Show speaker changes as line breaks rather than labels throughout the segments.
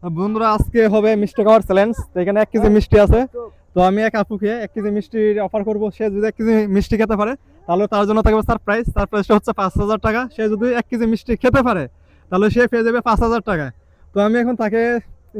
বন্ধুরা আজকে হবে মিষ্টি খাওয়ার চ্যালেঞ্জ। তো এখানে 1 কেজি মিষ্টি আছে। তো আমি এক আপুকে 1 কেজি মিষ্টির অফার করব। সে যদি 1 কেজি মিষ্টি খেতে পারে তাহলে তার জন্য থাকবে সারপ্রাইজ। সারপ্রাইজটা হচ্ছে 5,000 টাকা। সে যদি 1 কেজি মিষ্টি খেতে পারে তাহলে সে পেয়ে যাবে 5,000 টাকা। তো আমি এখন তাকে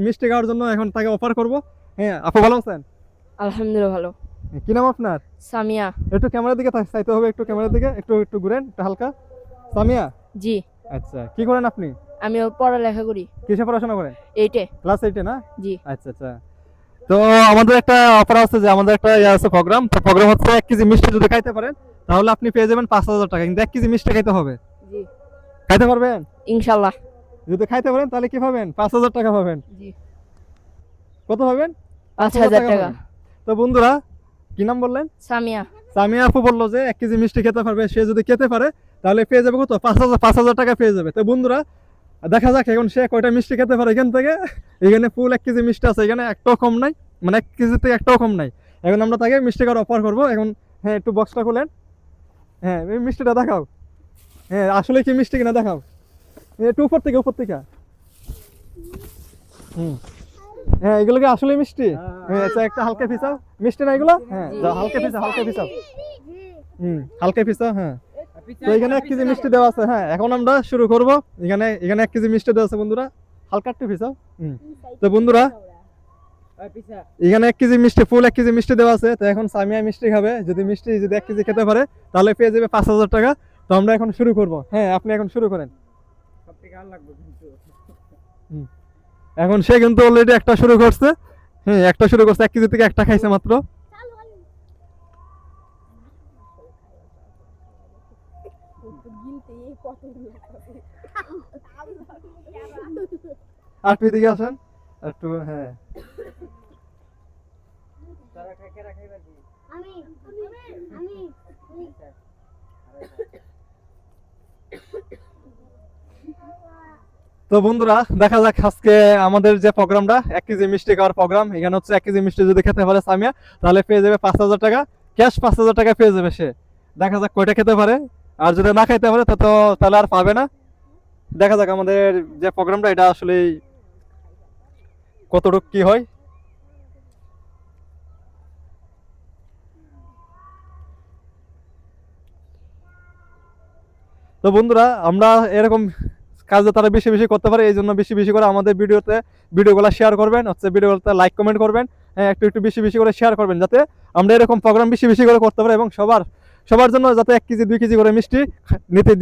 মিষ্টি খাওয়ার জন্য এখন তাকে অফার করব। হ্যাঁ, আপু ভালো আছেন?
আলহামদুলিল্লাহ ভালো।
কি নাম আপনার?
সামিয়া।
একটু ক্যামেরার দিকে চাইতে হবে, একটু ক্যামেরার দিকে একটু একটু ঘুরেন, একটু হালকা। সামিয়া,
জি।
আচ্ছা কি করেন আপনি?
আমি পড়ালেখা করি।
কিসে পড়াশোনা করেন?
এইটে।
ক্লাস 8 এ না?
জি।
আচ্ছা আচ্ছা। তো আমাদের একটা অফার আছে, যে আমাদের একটা আছে প্রোগ্রাম। তো প্রোগ্রাম হচ্ছে 1 কেজি মিষ্টি যদি খাইতে পারেন তাহলে আপনি পেয়ে যাবেন 5,000 টাকা। কিন্তু 1 কেজি মিষ্টি খাইতে হবে।
জি
খাইতে পারবেন?
ইনশাআল্লাহ।
যদি খাইতে পারেন তাহলে কি পাবেন? 5,000 টাকা পাবেন।
জি।
কত পাবেন?
5,000 টাকা।
পাবেন। তো বন্ধুরা, কি নাম বললেন?
সামিয়া।
সামিয়া আপু বললো যে 1 কেজি মিষ্টি খেতে পারবে। সে যদি খেতে পারে তাহলে পেয়ে যাবে কত? 5,000 টাকা পেয়ে যাবে। তো বন্ধুরা দেখা যাক এখন সে কয়টা মিষ্টি খেতে পারে এখান থেকে। এখানে ফুল 1 কেজি মিষ্টি আছে, এখানে একটাও কম নাই, মানে 1 কেজি থেকে একটাও কম নাই। এখন আমরা তাকে মিষ্টি খাওয়ার অফার করবো এখন। হ্যাঁ, একটু বক্সটা খুলেন। হ্যাঁ, এই মিষ্টিটা দেখাও। হ্যাঁ, আসলে কি মিষ্টি কিনা দেখাও। একটু উপর থেকে উপর থেকে। হুম, হ্যাঁ এগুলো কি আসলে মিষ্টি? হ্যাঁ, আচ্ছা একটা হালকা পিসাও। মিষ্টি না এগুলো? হ্যাঁ যাও, হালকা পিসাও, হালকা পিসাও। হালকা পিসাও। হ্যাঁ, তো এখানে 1 কেজি মিষ্টি দেওয়া আছে। হ্যাঁ, এখন আমরা শুরু করব। এখানে এখানে 1 কেজি মিষ্টি দেওয়া আছে বন্ধুরা। হালকা একটু পিসাও। তো বন্ধুরা এখানে 1 কেজি মিষ্টি, ফুল 1 কেজি মিষ্টি দেওয়া আছে। তো এখন সামিয়া মিষ্টি খাবে। যদি মিষ্টি যদি 1 কেজি খেতে পারে তাহলে পেয়ে যাবে 5,000 টাকা। তো আমরা এখন শুরু করব। হ্যাঁ, আপনি এখন শুরু করেন। হুম, এখন সে কিন্তু অলরেডি একটা শুরু করছে। হ্যাঁ, একটা শুরু করছে, 1 কেজি থেকে একটা খাইছে মাত্র। আর তুই দিকে আসেন একটু। হ্যাঁ,
আমি আমি
তো বন্ধুরা দেখা যাক আজকে আমাদের যে প্রোগ্রামটা 1 কেজি মিষ্টি খাওয়ার প্রোগ্রাম। এখানে হচ্ছে 1 কেজি মিষ্টি যদি খেতে পারে সামিয়া তাহলে পেয়ে যাবে 5,000 টাকা। ক্যাশ 5,000 টাকা পেয়ে যাবে সে। দেখা যাক কয়টা খেতে পারে। আর যদি না খাইতে পারে তো তাহলে আর পাবে না। দেখা যাক আমাদের যে প্রোগ্রামটা এটা আসলে কতটুকু কি হয়। তো বন্ধুরা আমরা এরকম কাজ তারা বেশি বেশি করতে পারে, এই জন্য বেশি বেশি করে আমাদের ভিডিওগুলো শেয়ার করবেন, হচ্ছে ভিডিওগুলোতে লাইক কমেন্ট করবেন। হ্যাঁ, একটু একটু বেশি বেশি করে শেয়ার করবেন যাতে আমরা এরকম প্রোগ্রাম বেশি বেশি করে করতে পারি এবং সবার সবার জন্য যাতে 1 কেজি 2 কেজি করে মিষ্টি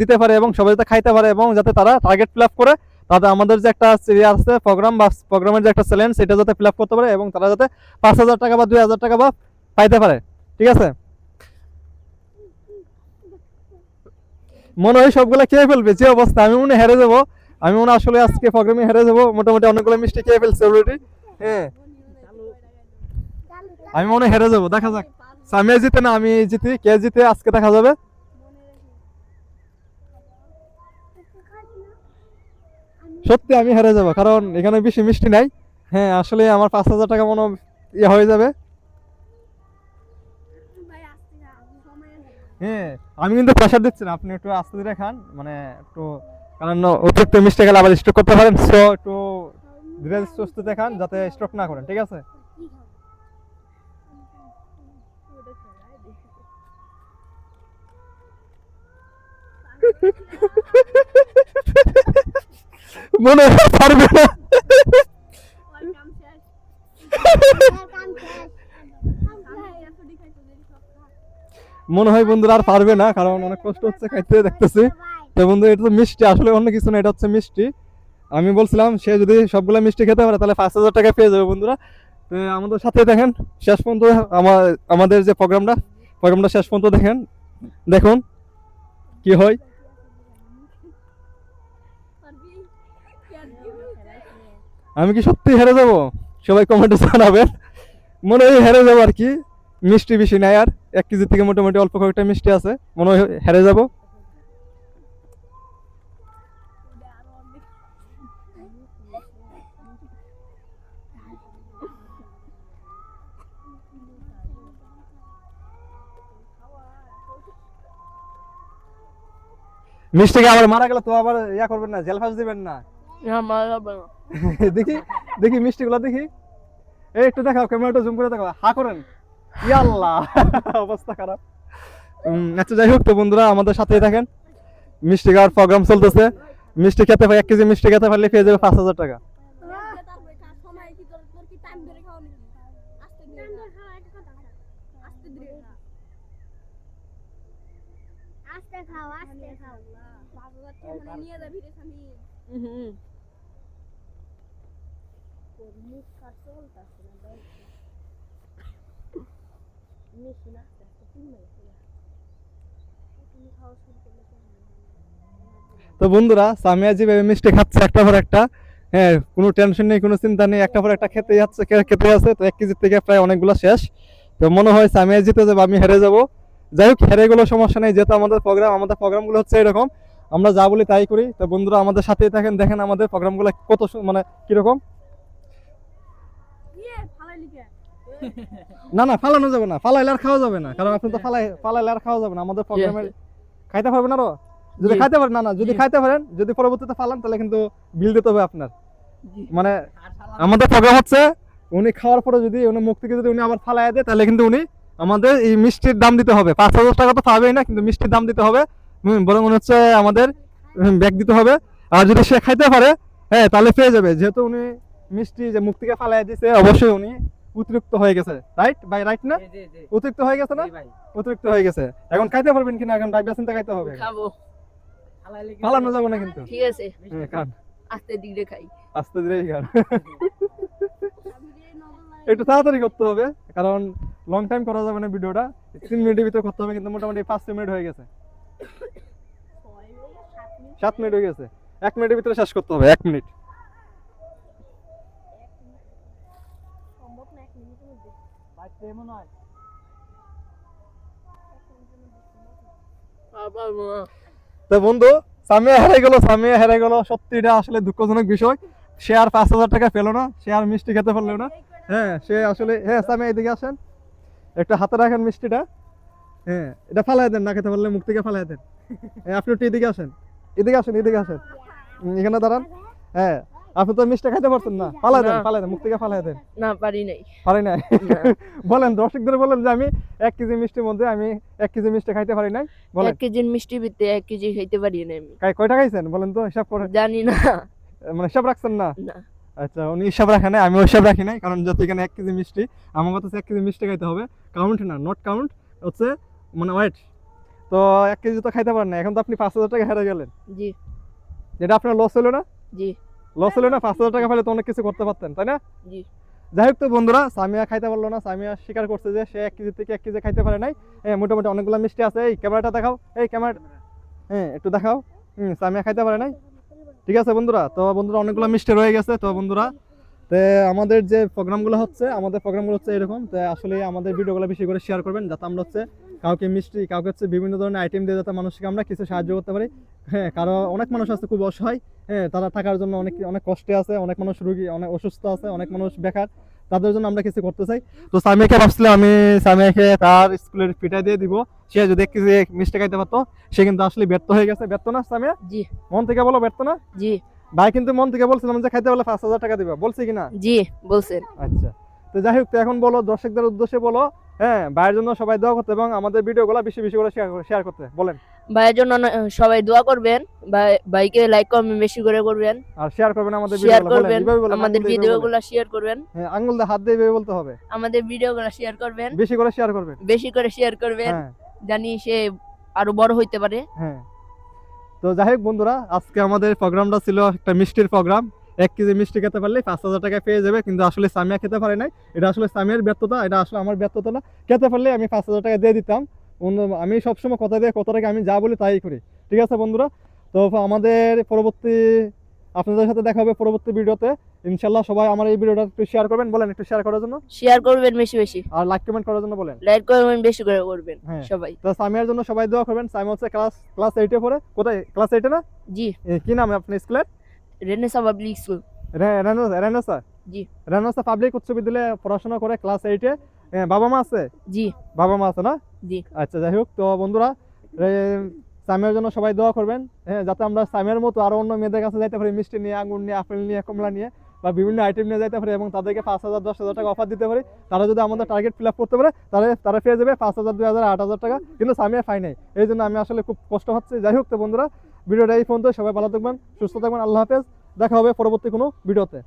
দিতে পারে এবং সবাই যাতে খাইতে পারে এবং যাতে তারা টার্গেট ফিল আপ করে তাদের আমাদের যে একটা সিরিয়াল আছে প্রোগ্রাম বা প্রোগ্রামের যে একটা চ্যালেঞ্জ সেটা যাতে ফিল আপ করতে পারে এবং তারা যাতে 5,000 টাকা বা 2,000 টাকা বা পাইতে পারে। ঠিক আছে? মনে হয় সবগুলো খেয়ে ফেলবে যে অবস্থা। আমি মনে হয় হেরে যাবো। আমি মনে হয় আসলে আজকে প্রোগ্রামে হেরে যাবো। মোটামুটি অনেকগুলো মিষ্টি খেয়ে ফেলছে অলরেডি। হ্যাঁ, আমি মনে হয় হেরে যাবো। দেখা যাক সামিয়া জিতে না আমি জিতি, কে জিতে আজকে দেখা যাবে। সত্যি আমি হেরে যাবো কারণ এখানে বেশি মিষ্টি নাই। হ্যাঁ, আসলে আমার 5,000 টাকা মনে ইয়ে হয়ে যাবে। হ্যাঁ, আমি কিন্তু প্রেশার দিচ্ছি না, আপনি একটু আস্তে ধীরে খান, মানে একটু, কারণ অতিরিক্ত মিষ্টি খেলে আবার স্ট্রোক করতে পারেন। সো একটু ধীরে সুস্থে খান যাতে স্ট্রোক না করেন। ঠিক আছে? মনে হয় পারবে না। মনে হয় বন্ধুরা আর পারবে না কারণ অনেক কষ্ট হচ্ছে খাইতে দেখতেছি। তো বন্ধু এটা তো মিষ্টি, আসলে অন্য কিছু না, এটা হচ্ছে মিষ্টি। আমি বলছিলাম সে যদি সবগুলা মিষ্টি খেতে পারে তাহলে 5,000 টাকা পেয়ে যাবে বন্ধুরা। তো আমাদের সাথে দেখেন শেষ পর্যন্ত আমাদের যে প্রোগ্রামটা শেষ পর্যন্ত দেখেন, দেখুন কি হয়। আমি কি সত্যি হেরে যাব? সবাই কমেন্টে জানাবেন। মনে হয় হেরে যাবো আর কি। মিষ্টি বেশি নাই আর, 1 কেজি থেকে মোটামুটি অল্প কয়েকটা মিষ্টি আছে, মনে হয় হেরে যাব। মিষ্টিকে আবার মারা গেলে তো আবার ইয়া করবেন না, জেল ফাঁস দিবেন না।
না মারা যাবে না।
দেখি দেখি মিষ্টিগুলো দেখি, এই একটু দেখাও, ক্যামেরাটা জুম করে দেখাও, হা করেন। ইয়াল্লাহ অবস্থা খারাপ। আচ্ছা যাই হোক, তো বন্ধুরা আমাদের সাথেই থাকেন, মিষ্টি খাওয়ার প্রোগ্রাম চলতেছে। মিষ্টি খেতে 1 কেজি মিষ্টি খেতে পারলে পেয়ে যাবে 5,000 টাকা।
আস্তে খাও আস্তে খাও নিয়ে যাবি রে স্বামী তোর মুখ কাট চলতাছে না দেখ মিশি না তুমি খাওয়া শুরু করলে
তো বন্ধুরা সামিয়া যেভাবে মিষ্টি খাচ্ছে একটা পর একটা, হ্যাঁ কোনো টেনশন নেই, কোনো চিন্তা নেই, একটা পর একটা খেতে যাচ্ছে খেতে আছে। তো 1 কেজি থেকে প্রায় অনেকগুলো শেষ। তো মনে হয় সামিয়া জিতে যাবে, আমি হেরে যাব। যাই হোক, হেরে গেলেও সমস্যা নেই, যেহেতু আমাদের প্রোগ্রামগুলো হচ্ছে এরকম, আমরা যা বলি তাই করি। তো বন্ধুরা আমাদের সাথেই থাকেন, দেখেন আমাদের প্রোগ্রামগুলো কত মানে কিরকম। না না ফালানো যাবে না, ফালাইলে আর খাওয়া যাবে না, কারণ আপনি তো ফালাইলে আর খাওয়া যাবে না আমাদের প্রোগ্রামে। খাইতে পারবেন আরো যদি খাইতে পারেন, না যদি খাইতে পারেন, যদি পরবর্তীতে ফালান তাহলে কিন্তু বিল দিতে হবে আপনার। মানে আমাদের প্রোগ্রাম হচ্ছে উনি খাওয়ার পরে যদি উনি মুখ থেকে যদি উনি আবার ফালাই দেয়, তাহলে কিন্তু উনি আমাদের এই মিষ্টির দাম দিতে হবে। 5,000 টাকা তো পাবেই না, কিন্তু মিষ্টির দাম দিতে হবে, বরং মনে হচ্ছে আমাদের ব্যাগ দিতে হবে। আর যদি সে খাইতে পারে, হ্যাঁ তাহলে পেয়ে যাবে, যেহেতু উনি মিষ্টি যে মুখ থেকে ফালাই দিয়েছে, অবশ্যই উনি অতিরিক্ত হয়ে গেছে। রাইট ভাই, রাইট না? অতিরিক্ত হয়ে গেছে না? অতিরিক্ত হয়ে গেছে। এখন খাইতে পারবেন কিনা, এখন ভাই চিন্তা খাইতে হবে।
খাবো,
ফালানো যাবে না কিন্তু।
ঠিক আছে,
খান,
আস্তে ধীরে খাই।
আস্তে ধীরে খান। একটু তাড়াতাড়ি করতে হবে, কারণ লং টাইম করা যাবে না ভিডিওটা, 3 মিনিটের ভিতরে করতে হবে। কিন্তু মোটামুটি 5 মিনিট হয়ে গেছে, 7 মিনিট হয়ে গেছে। 1 মিনিটের ভিতরে শেষ করতে হবে, 1 মিনিট।
সম্ভব না 1 মিনিটের মধ্যে
বাইতে মনে হয়
তো বন্ধু সামিয়া হেরে গেল, সত্যি এটা আসলে দুঃখজনক বিষয়। সে আর 5,000 টাকা পেলো না, সে আর মিষ্টি খেতে পারলো না। হ্যাঁ সে আসলে, হ্যাঁ সামিয়া এদিকে আসেন, একটু হাতে রাখেন মিষ্টিটা। হ্যাঁ এটা ফালাই দেন, না খেতে পারলে মুখ থেকে ফালাই দেন। আপনি একটু এদিকে আসেন, এদিকে আসেন, এখানে দাঁড়ান। হ্যাঁ আপনি তো মিষ্টি খাইতে পারছেন না, ফালাই দেন, মুখ থেকে ফালাই দেন।
না পারি নাই।
পারি নাই? বলেন দর্শকদের বলেন যে আমি 1 কেজি মিষ্টির মধ্যে আমি 1 কেজি মিষ্টি খাইতে পারি নাই। বলেন
1 কেজির মিষ্টি ভিতরে 1 কেজি খাইতে পারি না আমি।
কয়টা খাইছেন বলেন তো, হিসাব করে।
জানি না।
মানে হিসাব রাখছেন না?
না।
আচ্ছা উনি হিসাব রাখেন নাই, আমি হিসাব রাখি নাই, কারণ যত এখানে 1 কেজি মিষ্টি, আমার কথা 1 কেজি মিষ্টি খাইতে হবে, কাউন্ট না, নট কাউন্ট হচ্ছে মানে ওয়েট। তো 1 কেজি তো খাইতে পারেন না, এখন তো আপনি 5,000 টাকা হেরে গেলেন।
জি
যেটা আপনার লস হলো না?
জি
লস হলো না? 5,000 টাকা পেলে তো অনেক কিছু করতে পারতেন, তাই না?
জি।
যাই হোক, তো বন্ধুরা সামিয়া খাইতে পারলো না। সামিয়া স্বীকার করছে যে সে 1 কেজি থেকে 1 কেজি খাইতে পারে নাই। মোটামুটি অনেকগুলো মিষ্টি আছে। এই ক্যামেরাটা দেখাও, এই ক্যামেরা, হ্যাঁ একটু দেখাও। সামিয়া খাইতে পারে নাই, ঠিক আছে বন্ধুরা। তো বন্ধুরা অনেকগুলো মিষ্টি রয়ে গেছে। তো বন্ধুরা তো আমাদের যে প্রোগ্রামগুলো হচ্ছে এরকম। তো আসলে আমাদের ভিডিওগুলো বেশি করে শেয়ার করবেন, যাতে আমরা হচ্ছে কাউকে মিষ্টি, কাউকে হচ্ছে বিভিন্ন ধরনের আইটেম দিয়ে যাতে মানুষকে আমরা কিছু সাহায্য করতে পারি। হ্যাঁ কারণ অনেক মানুষ আছে খুব অসহায়, হ্যাঁ তারা থাকার জন্য অনেক কষ্টে আছে, অনেক মানুষ রোগী, অনেক অসুস্থ আছে, অনেক মানুষ বেকার, তাদের জন্য আমরা কিছু করতে চাই। তো সামিয়াকে ভাবছিলাম আমি সামিয়াকে তার স্কুলের ফিটা দিয়ে দিব, সে যদি 1 কেজি মিষ্টি খাইতে পারতো। সে কিন্তু আসলে ব্যর্থ হয়ে গেছে। ব্যর্থ না সামিয়া?
জি।
মন থেকে বলো ব্যর্থ না?
জি।
ভাই কিন্তু মন থেকে বলছিলাম যে খাইতে বলে 5,000 টাকা দিবা, বলছি কিনা?
জি বলছেন।
আচ্ছা তো যাই হোক, তো এখন বলো দর্শকদের উদ্দেশ্যে বলো, হ্যাঁ ভাইয়ের জন্য সবাই দোয়া করতে এবং আমাদের ভিডিওগুলো বেশি বেশি করে শেয়ার করতে বলেন।
ভাইয়ের জন্য সবাই দোয়া করবেন, ভাইকে লাইক কমেন্ট বেশি করে করবেন,
আর শেয়ার করবেন আমাদের
শেয়ার
ভিডিওগুলো,
করবেন, আমাদের ভিডিওগুলো শেয়ার করবেন।
হ্যাঁ আঙ্গুল দিয়ে হাত দিয়ে এভাবে বলতে হবে,
আমাদের ভিডিওগুলো শেয়ার করবেন,
বেশি করে শেয়ার করবেন,
বেশি করে শেয়ার করবেন,
হ্যাঁ
জানি সে আরো বড় হইতে পারে।
হ্যাঁ। তো যাই হোক বন্ধুরা, আজকে আমাদের প্রোগ্রামটা ছিল একটা মিষ্টির প্রোগ্রাম। 1 কেজি মিষ্টি খেতে পারলে 5,000 টাকা পেয়ে যাবে, কিন্তু আসলে সামিয়া খেতে পারে নাই। এটা আসলে সামিয়ার ব্যর্থতা, এটা আসলে আমার ব্যর্থতা না। খেতে পারলে আমি 5,000 টাকা দিয়ে দিতাম। আমি সবসময় কথা দিয়ে কথাটাকে আমি যা বলি তাই করি, ঠিক আছে বন্ধুরা। তো আমাদের পরবর্তী, আপনাদের সাথে দেখা হবে পরবর্তী ভিডিওতে ইনশাল্লাহ। সবাই আমার এই ভিডিওটা একটু শেয়ার করবেন, বলেন একটু শেয়ার করার জন্য,
শেয়ার করবেন বেশি বেশি,
আর লাইক কমেন্ট করার জন্য বলেন,
লাইক করবেন বেশি করে করবেন
হ্যাঁ।
সবাই।
তো সামিয়ার জন্য সবাই দোয়া করবেন। সামিয়া হচ্ছে ক্লাস 8 পড়ে। কোথায়? ক্লাস 8 না?
জি।
কি নাম আপনার স্কুলের?
Renaissance public school.
রেনেসা?
জি।
রেনেসা পাবলিক উচ্চ বিদ্যালয়ে পড়াশোনা করে, ক্লাস 8-এ। বাবা মা আছে?
জি।
বাবা মা আছে না?
জি।
আচ্ছা যাই হোক, তো বন্ধুরা সামিয়ার জন্য সবাই দোয়া করবেন, হ্যাঁ, যাতে আমরা সামিয়ার মতো আরো অন্য মেয়েদের কাছে যাইতে পারি, মিষ্টি নিয়ে, আঙ্গুর নিয়ে, আপেল নিয়ে, কমলা নিয়ে বা বিভিন্ন আইটেম নিয়ে যাইতে পারি এবং তাদেরকে 5,000 10,000 টাকা অফার দিতে পারি। তারা যদি আমাদের টার্গেট ফিল আপ করতে পারে তাহলে তারা পেয়ে যাবে 5,000 2,000 8,000 টাকা, কিন্তু সামিয়া পাই নাই। এই জন্য আমি আসলে খুব কষ্ট হচ্ছে। যাই হোক, তো বন্ধুরা ভিডিওটা এই পর্যন্ত, সবাই ভালো থাকবেন, সুস্থ থাকবেন, আল্লাহ হাফেজ, দেখা হবে পরবর্তী কোনো ভিডিওতে।